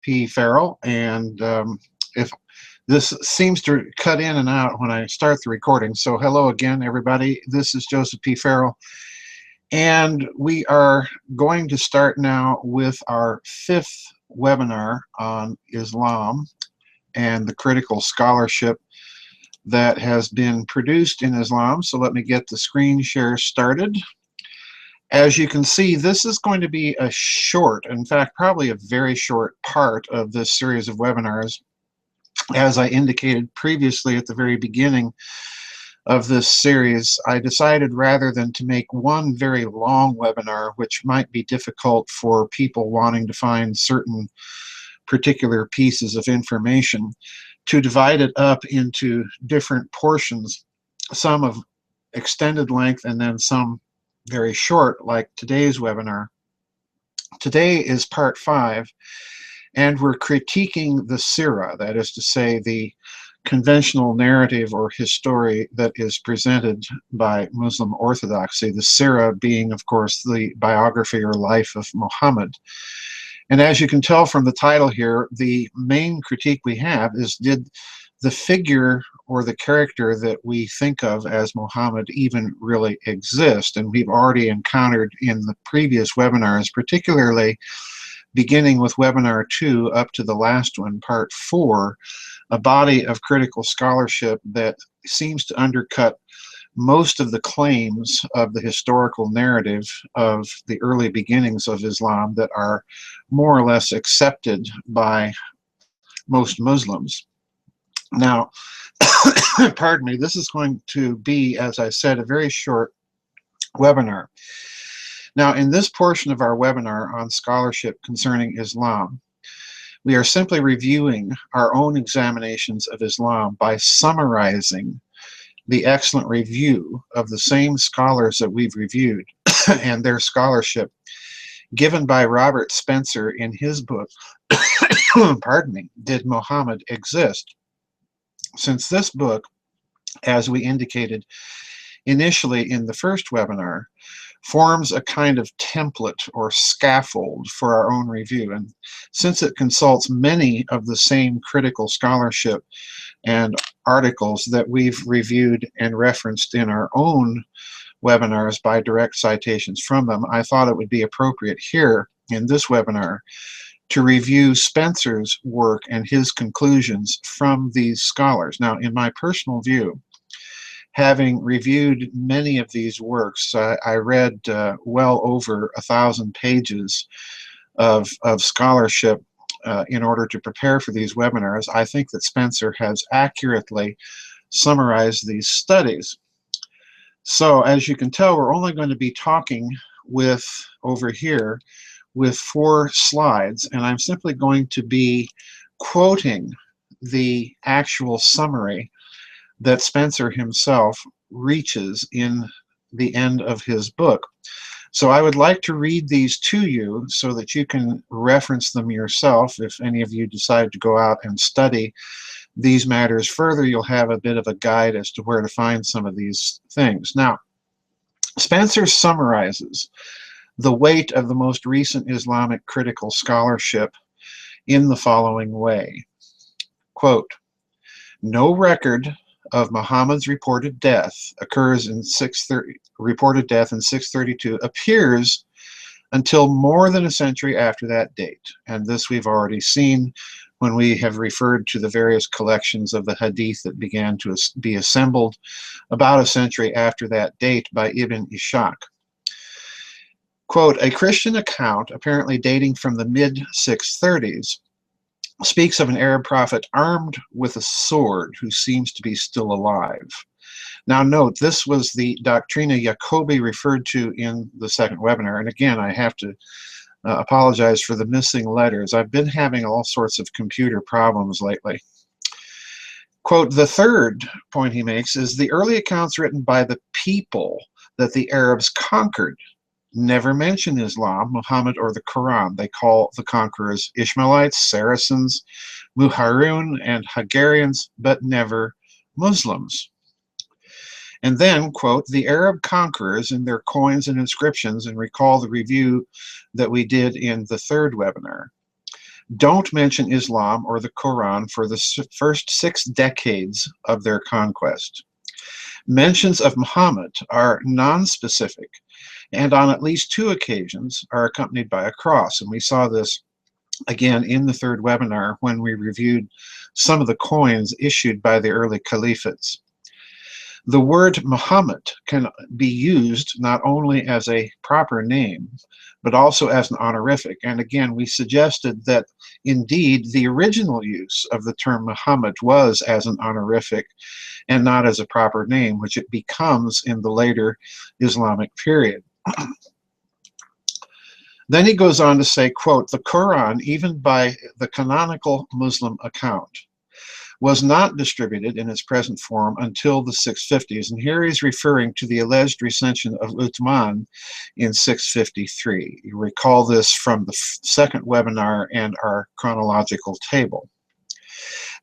P. Farrell, and if this seems to cut in and out when I start the recording, so hello again, everybody. This is Joseph P. Farrell, and we are going to start now with our 5th webinar on Islam and the critical scholarship that has been produced in Islam. So let me get the screen share started. As you can see, this is going to be a short, in fact, probably a very short part of this series of webinars. As I indicated previously at the very beginning of this series, I decided rather than to make one very long webinar, which might be difficult for people wanting to find certain particular pieces of information, to divide it up into different portions, some of extended length and then some very short, like today's webinar. Today is part 5, and we're critiquing the Sirah, that is to say, the conventional narrative or history that is presented by Muslim orthodoxy, the Sirah being, of course, the biography or life of Muhammad. And as you can tell from the title here, the main critique we have is, did the figure or the character that we think of as Muhammad even really exist? And we've already encountered in the previous webinars, particularly beginning with webinar 2 up to the last one, part 4, a body of critical scholarship that seems to undercut most of the claims of the historical narrative of the early beginnings of Islam that are more or less accepted by most Muslims. Now, pardon me, this is going to be, as I said, a very short webinar. Now, in this portion of our webinar on scholarship concerning Islam, we are simply reviewing our own examinations of Islam by summarizing the excellent review of the same scholars that we've reviewed and their scholarship given by Robert Spencer in his book, pardon me, Did Muhammad Exist? Since this book, as we indicated initially in the first webinar, forms a kind of template or scaffold for our own review, and since it consults many of the same critical scholarship and articles that we've reviewed and referenced in our own webinars by direct citations from them, I thought it would be appropriate here in this webinar to review Spencer's work and his conclusions from these scholars. Now, in my personal view, having reviewed many of these works, I read well over 1,000 pages of scholarship in order to prepare for these webinars. I think that Spencer has accurately summarized these studies. So as you can tell, we're only going to be talking with, over here, with 4 slides, and I'm simply going to be quoting the actual summary that Spencer himself reaches in the end of his book. So I would like to read these to you so that you can reference them yourself. If any of you decide to go out and study these matters further, you'll have a bit of a guide as to where to find some of these things. Now, Spencer summarizes the weight of the most recent Islamic critical scholarship in the following way. Quote, no record of Muhammad's reported death occurs in reported death in 632 appears until more than a century after that date. And this we've already seen when we have referred to the various collections of the hadith that began to be assembled about a century after that date by Ibn Ishaq. Quote, a Christian account, apparently dating from the mid-630s, speaks of an Arab prophet armed with a sword who seems to be still alive. Now note, this was the Doctrina Jacobi referred to in the second webinar, and again, I have to apologize for the missing letters. I've been having all sorts of computer problems lately. Quote, the third point he makes is the early accounts written by the people that the Arabs conquered never mention Islam, Muhammad, or the Quran. They call the conquerors Ishmaelites, Saracens, Muharun, and Hagarians, but never Muslims. And then, quote, the Arab conquerors in their coins and inscriptions, and recall the review that we did in the third webinar, don't mention Islam or the Quran for the first 6 decades of their conquest. Mentions of Muhammad are non-specific, and on at least 2 occasions are accompanied by a cross. And we saw this again in the third webinar when we reviewed some of the coins issued by the early caliphates. The word Muhammad can be used not only as a proper name, but also as an honorific. And again, we suggested that indeed the original use of the term Muhammad was as an honorific and not as a proper name, which it becomes in the later Islamic period. Then he goes on to say, quote, the Quran, even by the canonical Muslim account, was not distributed in its present form until the 650s. And here he's referring to the alleged recension of Uthman in 653. You recall this from the second webinar and our chronological table.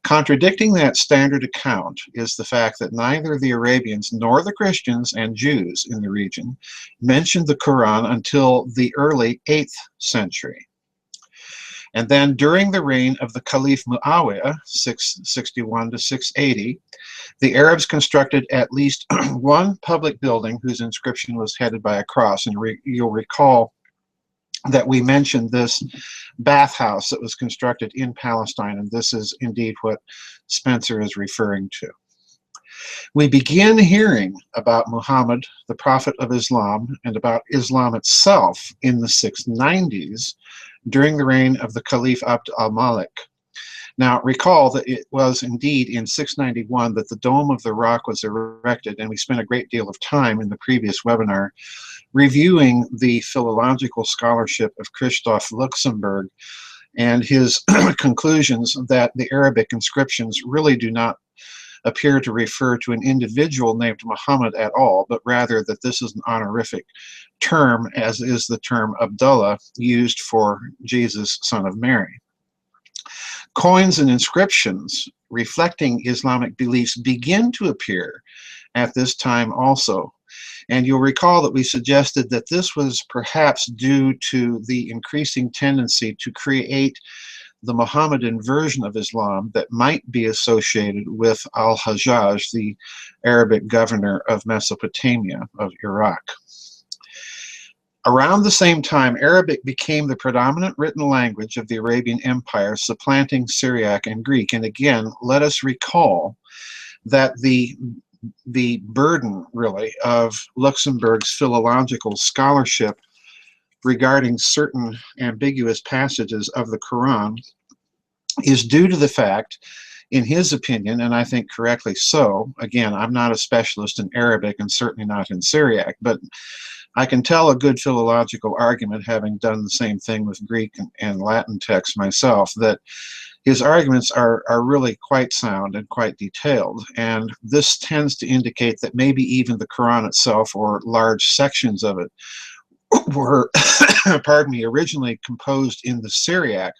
Contradicting that standard account is the fact that neither the Arabians nor the Christians and Jews in the region mentioned the Quran until the early 8th century. And then during the reign of the Caliph Muawiyah, 661 to 680, the Arabs constructed at least one public building whose inscription was headed by a cross. And you'll recall that we mentioned this bathhouse that was constructed in Palestine, and this is indeed what Spencer is referring to. We begin hearing about Muhammad, the prophet of Islam, and about Islam itself in the 690s during the reign of the Caliph Abd al-Malik. Now, recall that it was indeed in 691 that the Dome of the Rock was erected, and we spent a great deal of time in the previous webinar reviewing the philological scholarship of Christoph Luxemburg and his conclusions that the Arabic inscriptions really do not appear to refer to an individual named Muhammad at all, but rather that this is an honorific term, as is the term Abdullah used for Jesus, son of Mary. Coins and inscriptions reflecting Islamic beliefs begin to appear at this time also. And you'll recall that we suggested that this was perhaps due to the increasing tendency to create the Mohammedan version of Islam that might be associated with al-Hajjaj, the Arabic governor of Mesopotamia, of Iraq. Around the same time, Arabic became the predominant written language of the Arabian Empire, supplanting Syriac and Greek. And again, let us recall that the burden, really, of Luxemburg's philological scholarship regarding certain ambiguous passages of the Quran is due to the fact, in his opinion, and I think correctly so, again, I'm not a specialist in Arabic and certainly not in Syriac, but I can tell a good philological argument, having done the same thing with Greek and Latin texts myself, that his arguments are really quite sound and quite detailed. And this tends to indicate that maybe even the Quran itself, or large sections of it, were, pardon me, originally composed in the Syriac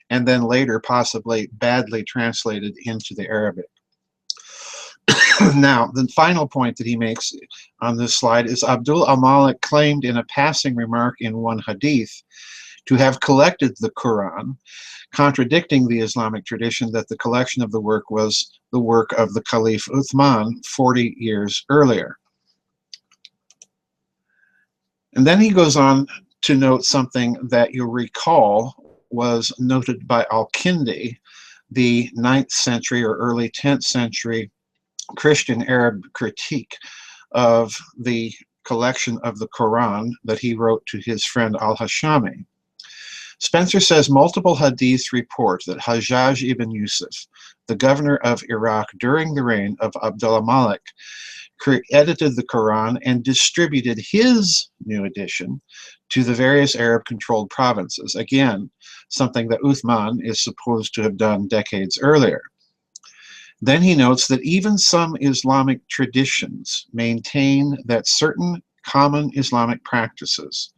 and then later possibly badly translated into the Arabic. Now, the final point that he makes on this slide is Abdul al-Malik claimed in a passing remark in one hadith to have collected the Quran, contradicting the Islamic tradition that the collection of the work was the work of the Caliph Uthman 40 years earlier. And then he goes on to note something that you'll recall was noted by Al-Kindi, the 9th century or early 10th century Christian Arab critique of the collection of the Quran that he wrote to his friend Al-Hashami. Spencer says multiple hadiths report that Hajjaj ibn Yusuf, the governor of Iraq during the reign of Abdullah Malik, edited the Quran and distributed his new edition to the various Arab-controlled provinces. Again, something that Uthman is supposed to have done decades earlier. Then he notes that even some Islamic traditions maintain that certain common Islamic practices,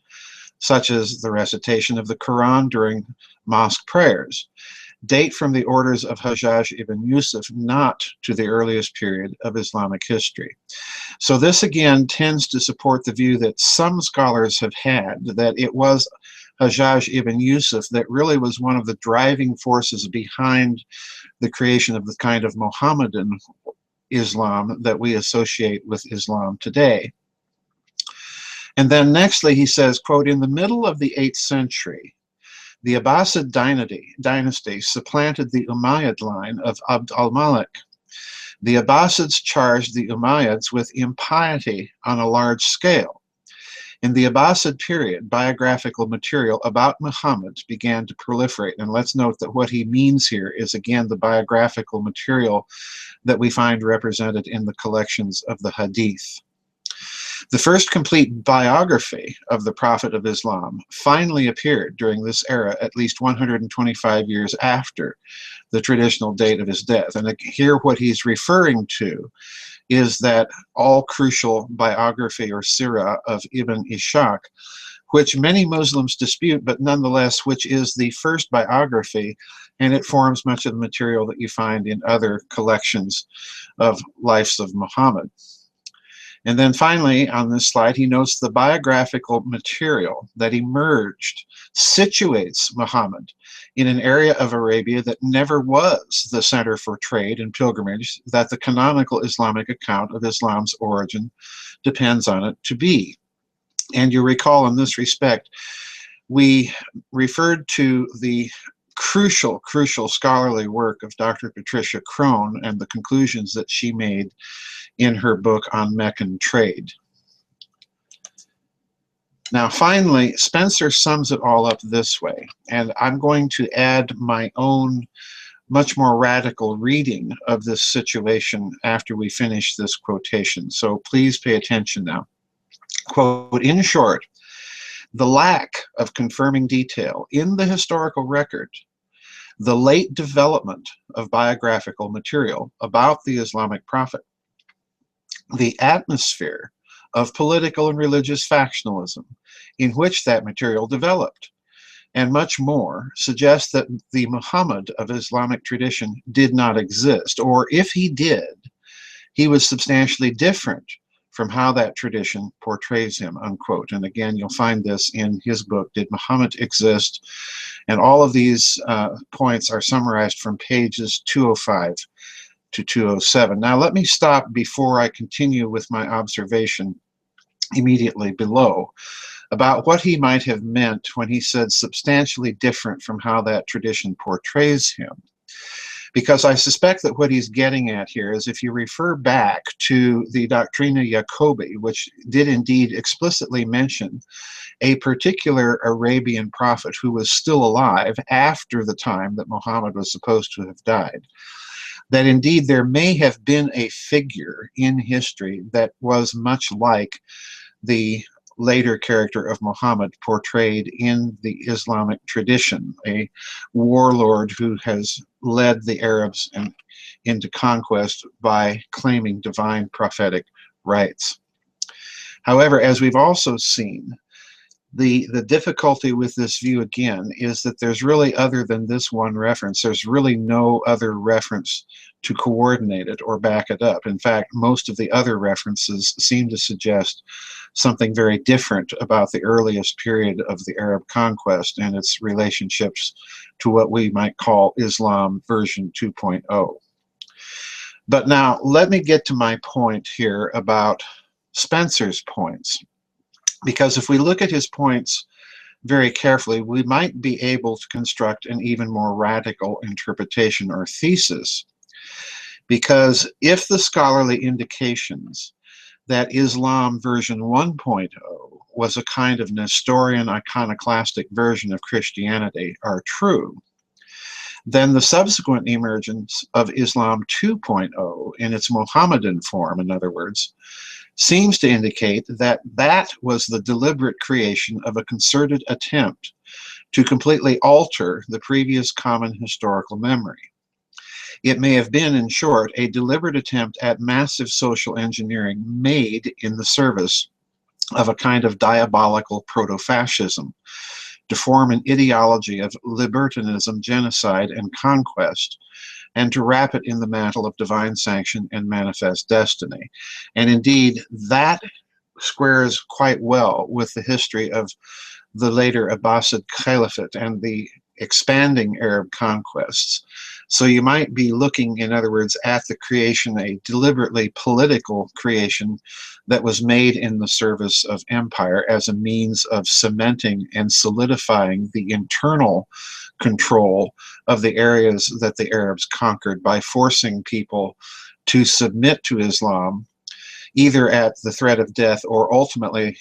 such as the recitation of the Quran during mosque prayers, date from the orders of Hajjaj ibn Yusuf, not to the earliest period of Islamic history. So this again tends to support the view that some scholars have had, that it was Hajjaj ibn Yusuf that really was one of the driving forces behind the creation of the kind of Mohammedan Islam that we associate with Islam today. And then nextly he says, quote, in the middle of the 8th century, the Abbasid dynasty supplanted the Umayyad line of Abd al-Malik. The Abbasids charged the Umayyads with impiety on a large scale. In the Abbasid period, biographical material about Muhammad began to proliferate. And let's note that what he means here is, again, the biographical material that we find represented in the collections of the Hadith. The first complete biography of the Prophet of Islam finally appeared during this era, at least 125 years after the traditional date of his death. And here what he's referring to is that all-crucial biography, or Sirah, of Ibn Ishaq, which many Muslims dispute, but nonetheless which is the first biography, and it forms much of the material that you find in other collections of lives of Muhammad. And then finally, on this slide, he notes the biographical material that emerged situates Muhammad in an area of Arabia that never was the center for trade and pilgrimage that the canonical Islamic account of Islam's origin depends on it to be. And you recall in this respect, we referred to the crucial scholarly work of Dr. Patricia Crone and the conclusions that she made in her book on Meccan trade. Now finally, Spencer sums it all up this way, and I'm going to add my own much more radical reading of this situation after we finish this quotation. So please pay attention now. Quote, in short, the lack of confirming detail in the historical record, the late development of biographical material about the Islamic prophet, the atmosphere of political and religious factionalism in which that material developed, and much more, suggests that the Muhammad of Islamic tradition did not exist, or if he did, he was substantially different from how that tradition portrays him, unquote. And again, you'll find this in his book, Did Muhammad Exist? And all of these points are summarized from pages 205 to 207. Now let me stop before I continue with my observation immediately below about what he might have meant when he said substantially different from how that tradition portrays him. Because I suspect that what he's getting at here is, if you refer back to the Doctrina Jacobi, which did indeed explicitly mention a particular Arabian prophet who was still alive after the time that Muhammad was supposed to have died, that indeed there may have been a figure in history that was much like the later character of Muhammad portrayed in the Islamic tradition, a warlord who has led the Arabs into conquest by claiming divine prophetic rights. However, as we've also seen, the difficulty with this view, again, is that there's really, other than this one reference, there's really no other reference to coordinate it or back it up. In fact, most of the other references seem to suggest something very different about the earliest period of the Arab conquest and its relationships to what we might call Islam version 2.0. But now, let me get to my point here about Spencer's points. Because if we look at his points very carefully, we might be able to construct an even more radical interpretation or thesis. Because if the scholarly indications that Islam version 1.0 was a kind of Nestorian iconoclastic version of Christianity are true, then the subsequent emergence of Islam 2.0 in its Mohammedan form, in other words, seems to indicate that that was the deliberate creation of a concerted attempt to completely alter the previous common historical memory. It may have been, in short, a deliberate attempt at massive social engineering made in the service of a kind of diabolical proto-fascism, to form an ideology of libertinism, genocide, and conquest, and to wrap it in the mantle of divine sanction and manifest destiny. And indeed, that squares quite well with the history of the later Abbasid Caliphate and the expanding Arab conquests. So you might be looking, in other words, at the creation, a deliberately political creation that was made in the service of empire as a means of cementing and solidifying the internal control of the areas that the Arabs conquered by forcing people to submit to Islam, either at the threat of death or ultimately,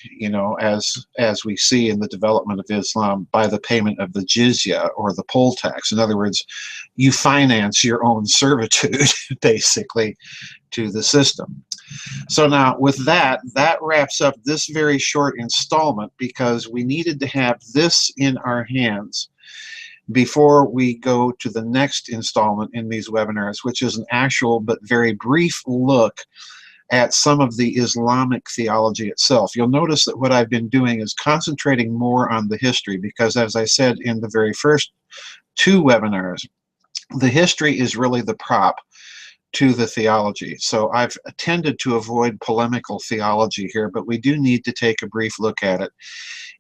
as we see in the development of Islam, by the payment of the jizya, or the poll tax. In other words, you finance your own servitude, basically, to the system. So now, with that wraps up this very short installment, because we needed to have this in our hands before we go to the next installment in these webinars, which is an actual but very brief look at some of the Islamic theology itself. You'll notice that what I've been doing is concentrating more on the history, because as I said in the very first two webinars, the history is really the prop to the theology. So I've tended to avoid polemical theology here, but we do need to take a brief look at it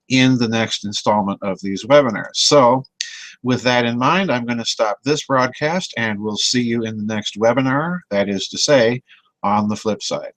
in the next installment of these webinars. So with that in mind, I'm going to stop this broadcast, and we'll see you in the next webinar, that is to say, on the flip side.